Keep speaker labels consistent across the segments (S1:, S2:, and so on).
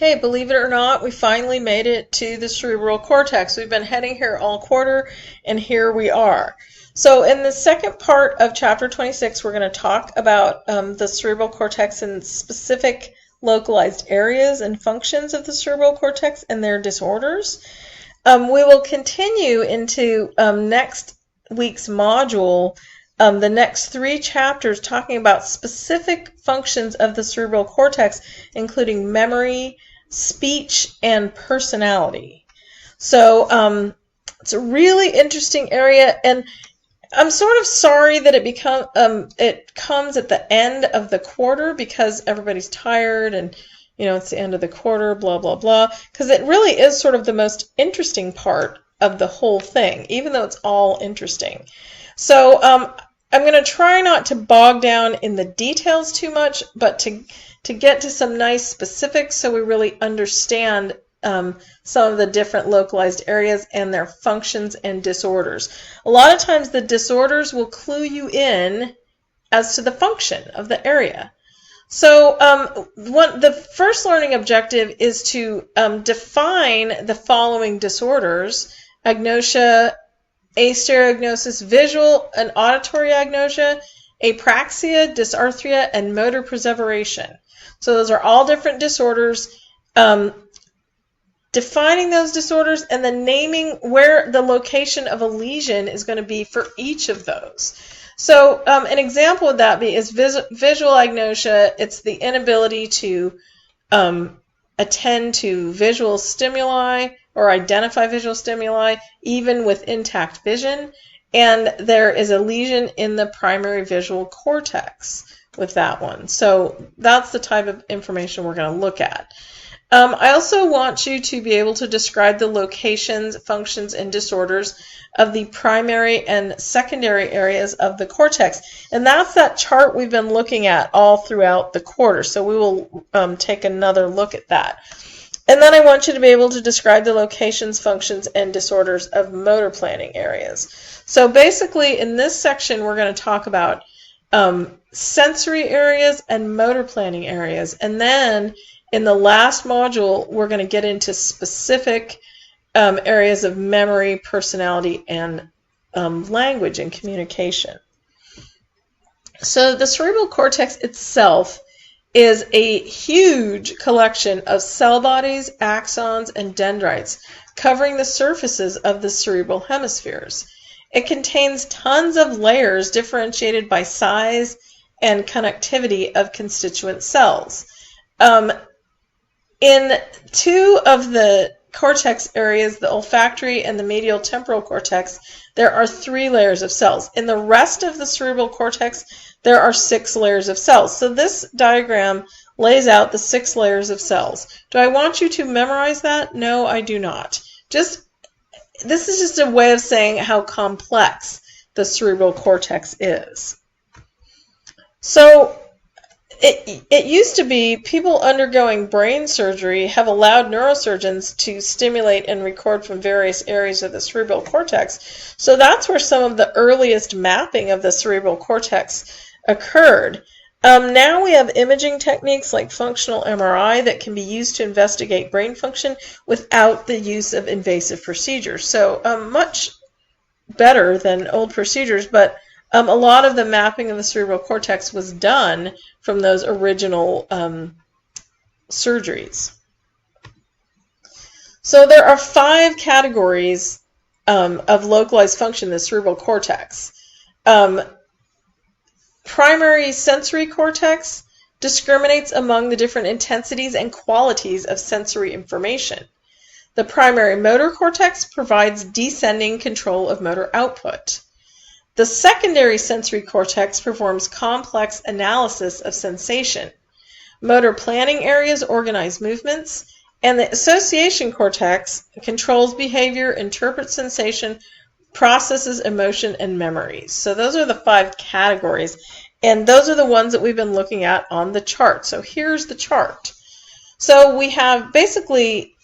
S1: Okay, believe it or not, we finally made it to the cerebral cortex. We've been heading here all quarter, and here we are. So in the second part of chapter 26, we're going to talk about the cerebral cortex and specific localized areas and functions of the cerebral cortex and their disorders. We will continue into next week's module, the next 3 chapters, talking about specific functions of the cerebral cortex, including memory, speech, and personality. So it's a really interesting area, and I'm sort of sorry that it comes at the end of the quarter because everybody's tired and it's the end of the quarter, blah, blah, blah, because it really is sort of the most interesting part of the whole thing, even though it's all interesting. So I'm going to try not to bog down in the details too much, but to get to some nice specifics so we really understand some of the different localized areas and their functions and disorders. A lot of times the disorders will clue you in as to the function of the area. So the first learning objective is to define the following disorders: agnosia, astereognosis, visual and auditory agnosia, apraxia, dysarthria, and motor perseveration. So those are all different disorders. Defining those disorders and then naming where the location of a lesion is going to be for each of those. So an example of that is visual agnosia. It's the inability to attend to visual stimuli or identify visual stimuli, even with intact vision. And there is a lesion in the primary visual cortex with that one. So that's the type of information we're going to look at. I also want you to be able to describe the locations, functions, and disorders of the primary and secondary areas of the cortex. And that's that chart we've been looking at all throughout the quarter. So we will take another look at that. And then I want you to be able to describe the locations, functions, and disorders of motor planning areas. So basically in this section we're going to talk about sensory areas and motor planning areas. And then in the last module, we're going to get into specific areas of memory, personality, and language and communication. So the cerebral cortex itself is a huge collection of cell bodies, axons, and dendrites covering the surfaces of the cerebral hemispheres. It contains tons of layers differentiated by size and connectivity of constituent cells. In 2 of the cortex areas, the olfactory and the medial temporal cortex, there are 3 layers of cells. In the rest of the cerebral cortex, there are 6 layers of cells. So this diagram lays out the 6 layers of cells. Do I want you to memorize that? No, I do not. This is just a way of saying how complex the cerebral cortex is. So it used to be people undergoing brain surgery have allowed neurosurgeons to stimulate and record from various areas of the cerebral cortex. So that's where some of the earliest mapping of the cerebral cortex occurred. Now we have imaging techniques like functional MRI that can be used to investigate brain function without the use of invasive procedures. So much better than old procedures, but a lot of the mapping of the cerebral cortex was done from those original surgeries. So there are 5 categories of localized function in the cerebral cortex. Primary sensory cortex discriminates among the different intensities and qualities of sensory information. The primary motor cortex provides descending control of motor output. The secondary sensory cortex performs complex analysis of sensation. Motor planning areas organize movements, and the association cortex controls behavior, interprets sensation, processes emotion, and memories. So those are the 5 categories, and those are the ones that we've been looking at on the chart. So here's the chart. So we have basically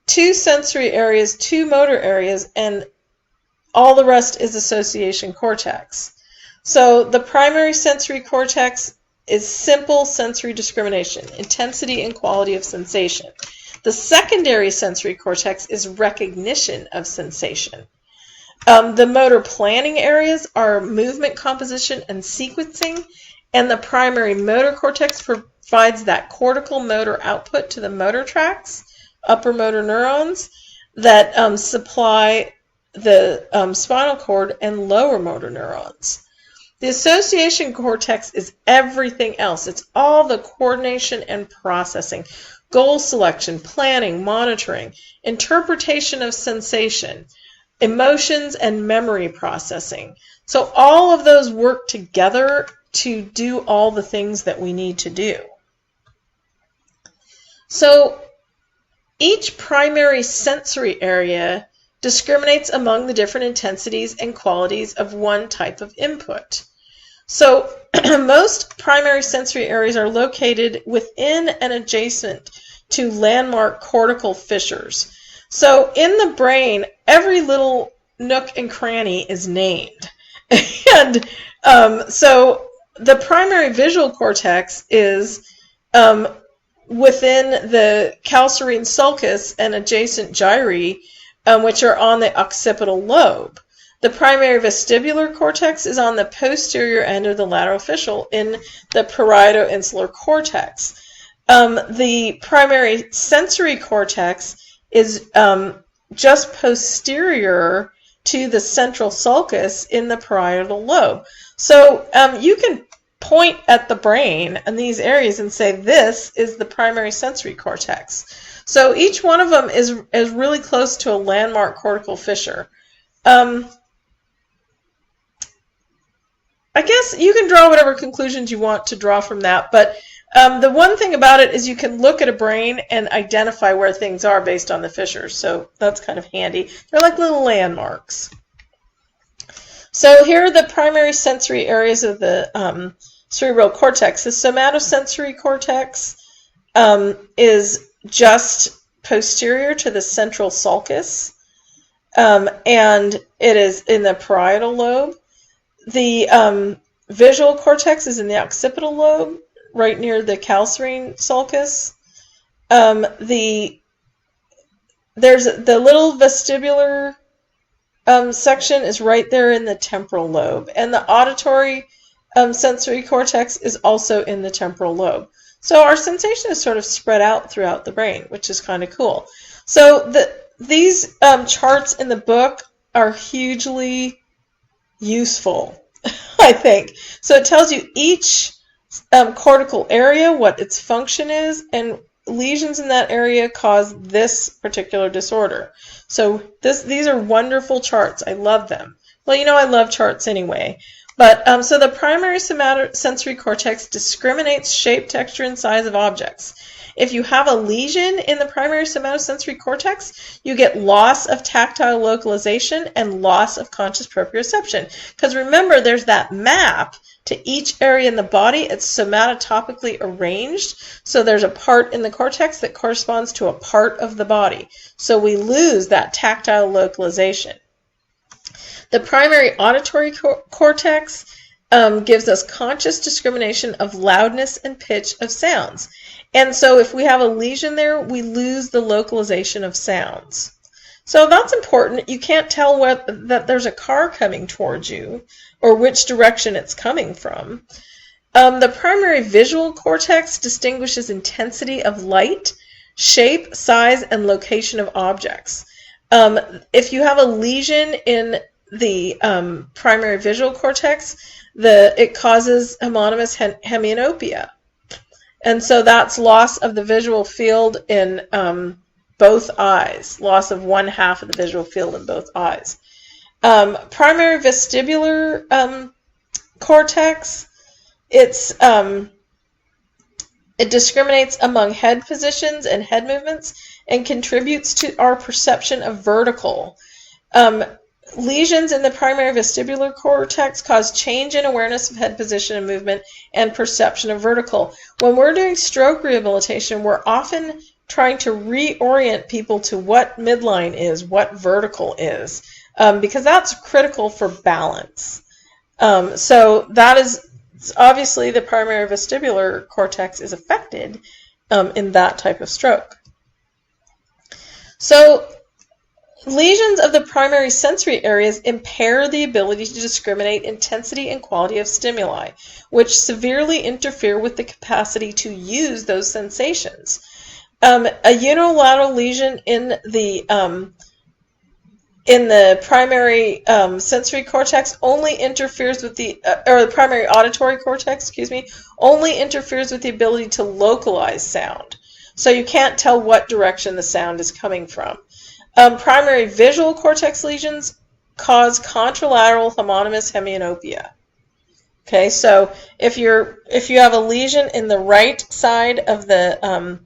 S1: 2 sensory areas, 2 motor areas, and all the rest is association cortex. So the primary sensory cortex is simple sensory discrimination, intensity and quality of sensation. The secondary sensory cortex is recognition of sensation. The motor planning areas are movement composition and sequencing, and the primary motor cortex provides that cortical motor output to the motor tracts, upper motor neurons, that supply the spinal cord and lower motor neurons. The association cortex is everything else. It's all the coordination and processing, goal selection, planning, monitoring, interpretation of sensation, emotions, and memory processing. So all of those work together to do all the things that we need to do. So each primary sensory area discriminates among the different intensities and qualities of one type of input. So most primary sensory areas are located within and adjacent to landmark cortical fissures. So in the brain, every little nook and cranny is named. And so the primary visual cortex is within the calcarine sulcus and adjacent gyri, which are on the occipital lobe. The primary vestibular cortex is on the posterior end of the lateral official in the parieto-insular cortex. The primary sensory cortex is just posterior to the central sulcus in the parietal lobe. So you can point at the brain and these areas and say this is the primary sensory cortex. So each one of them is really close to a landmark cortical fissure. I guess you can draw whatever conclusions you want to draw from that, but the one thing about it is you can look at a brain and identify where things are based on the fissures, so that's kind of handy. They're like little landmarks. So here are the primary sensory areas of the cerebral cortex. The somatosensory cortex is just posterior to the central sulcus, and it is in the parietal lobe. The visual cortex is in the occipital lobe, right near the calcarine sulcus. There's the little vestibular section is right there in the temporal lobe, and the auditory sensory cortex is also in the temporal lobe. So our sensation is sort of spread out throughout the brain, which is kind of cool. So these charts in the book are hugely useful, I think. So it tells you each cortical area, what its function is, and lesions in that area cause this particular disorder. So these are wonderful charts. I love them. Well, you know I love charts anyway. But so the primary somatosensory cortex discriminates shape, texture, and size of objects. If you have a lesion in the primary somatosensory cortex, you get loss of tactile localization and loss of conscious proprioception. Because remember, there's that map to each area in the body. It's somatotopically arranged. So there's a part in the cortex that corresponds to a part of the body. So we lose that tactile localization. The primary auditory cortex gives us conscious discrimination of loudness and pitch of sounds. And so if we have a lesion there, we lose the localization of sounds. So that's important. You can't tell that there's a car coming towards you or which direction it's coming from. The primary visual cortex distinguishes intensity of light, shape, size, and location of objects. If you have a lesion in the primary visual cortex, it causes homonymous hemianopia. And so that's loss of the visual field in both eyes, loss of one half of the visual field in both eyes. Primary vestibular cortex, it discriminates among head positions and head movements and contributes to our perception of vertical. Lesions in the primary vestibular cortex cause change in awareness of head position and movement and perception of vertical. When we're doing stroke rehabilitation, we're often trying to reorient people to what midline is, what vertical is, because that's critical for balance. So that is obviously the primary vestibular cortex is affected in that type of stroke. So lesions of the primary sensory areas impair the ability to discriminate intensity and quality of stimuli, which severely interfere with the capacity to use those sensations. A unilateral lesion in the primary sensory cortex only interferes with or the primary auditory cortex, excuse me, only interferes with the ability to localize sound. So you can't tell what direction the sound is coming from. Primary visual cortex lesions cause contralateral homonymous hemianopia. Okay, so if you have a lesion in the right side of the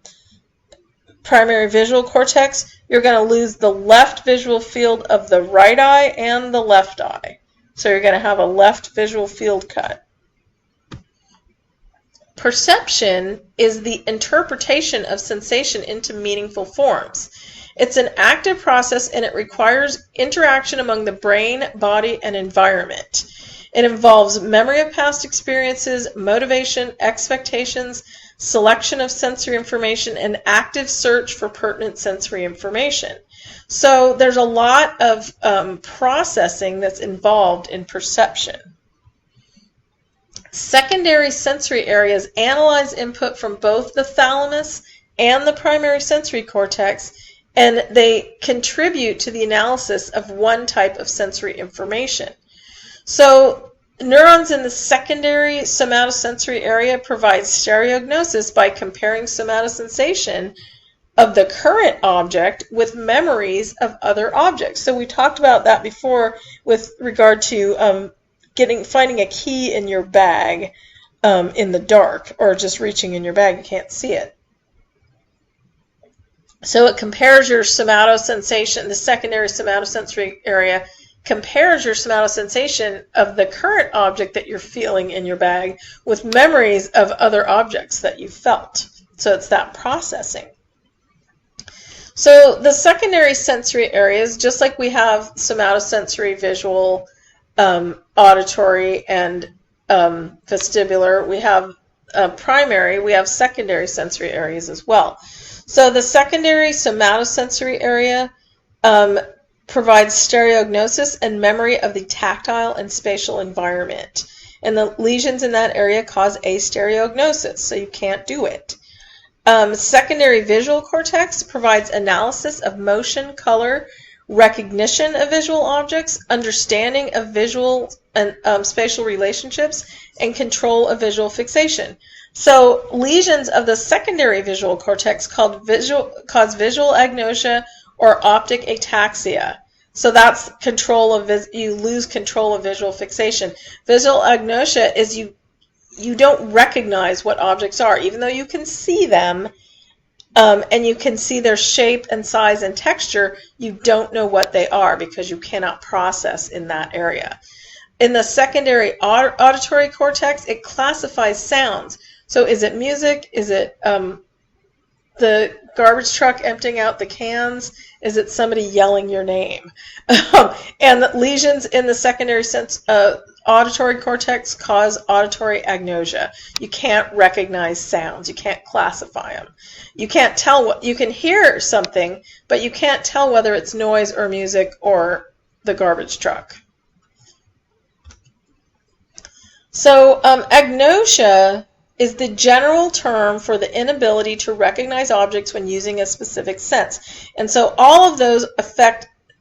S1: primary visual cortex, you're going to lose the left visual field of the right eye and the left eye. So you're going to have a left visual field cut. Perception is the interpretation of sensation into meaningful forms. It's an active process and it requires interaction among the brain, body, and environment. It involves memory of past experiences, motivation, expectations, selection of sensory information, and active search for pertinent sensory information. So there's a lot of processing that's involved in perception. Secondary sensory areas analyze input from both the thalamus and the primary sensory cortex, and they contribute to the analysis of one type of sensory information. So neurons in the secondary somatosensory area provide stereognosis by comparing somatosensation of the current object with memories of other objects. So we talked about that before with regard to finding a key in your bag in the dark, or just reaching in your bag, you can't see it. So it compares your somatosensation, the secondary somatosensory area compares your somatosensation of the current object that you're feeling in your bag with memories of other objects that you felt. So it's that processing. So the secondary sensory areas, just like we have somatosensory, visual, auditory, and vestibular, we have primary, we have secondary sensory areas as well. So the secondary somatosensory area provides stereognosis and memory of the tactile and spatial environment. And the lesions in that area cause astereognosis, so you can't do it. Secondary visual cortex provides analysis of motion, color, recognition of visual objects, understanding of visual and spatial relationships, and control of visual fixation. So lesions of the secondary visual cortex cause visual agnosia or optic ataxia. So that's control of you lose control of visual fixation. Visual agnosia is you don't recognize what objects are, even though you can see them. And you can see their shape and size and texture, you don't know what they are because you cannot process in that area. In the secondary auditory cortex, it classifies sounds. So is it music? Is it the garbage truck emptying out the cans? Is it somebody yelling your name? And the lesions in the secondary auditory cortex cause auditory agnosia. You can't recognize sounds. You can't classify them. You can't tell you can hear something, but you can't tell whether it's noise or music or the garbage truck. So agnosia is the general term for the inability to recognize objects when using a specific sense. And so all of those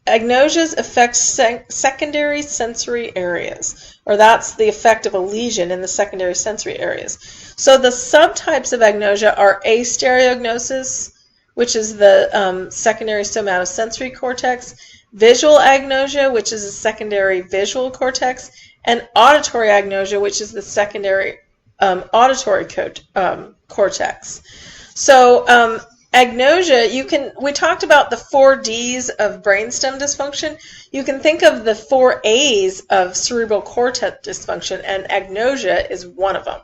S1: agnosias affect secondary sensory areas, or that's the effect of a lesion in the secondary sensory areas. So the subtypes of agnosia are astereognosis, which is the secondary somatosensory cortex, visual agnosia, which is the secondary visual cortex, and auditory agnosia, which is the secondary auditory cortex. So agnosia, we talked about the 4 Ds of brainstem dysfunction. You can think of the 4 A's of cerebral cortex dysfunction, and agnosia is one of them.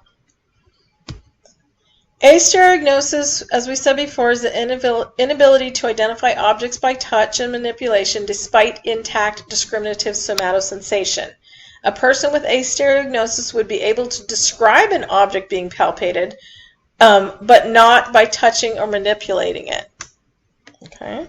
S1: Astereognosis, as we said before, is the inability to identify objects by touch and manipulation despite intact discriminative somatosensation. A person with astereognosis would be able to describe an object being palpated, but not by touching or manipulating it. Okay.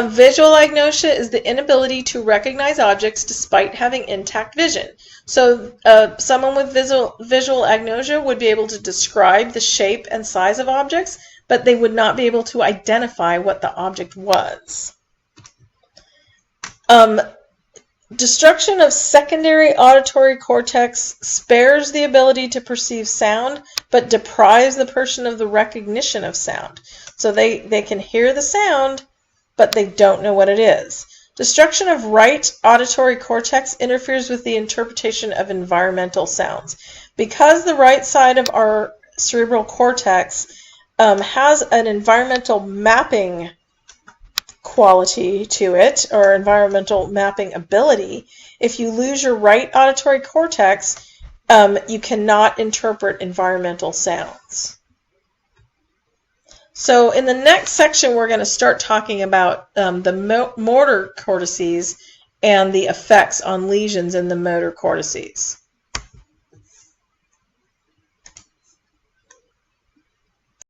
S1: Visual agnosia is the inability to recognize objects despite having intact vision. So someone with visual agnosia would be able to describe the shape and size of objects, but they would not be able to identify what the object was. Destruction of secondary auditory cortex spares the ability to perceive sound, but deprives the person of the recognition of sound. So they can hear the sound, but they don't know what it is. Destruction of right auditory cortex interferes with the interpretation of environmental sounds. Because the right side of our cerebral cortex has an environmental mapping quality to it, or environmental mapping ability, if you lose your right auditory cortex, you cannot interpret environmental sounds. So in the next section, we're going to start talking about the motor cortices and the effects on lesions in the motor cortices.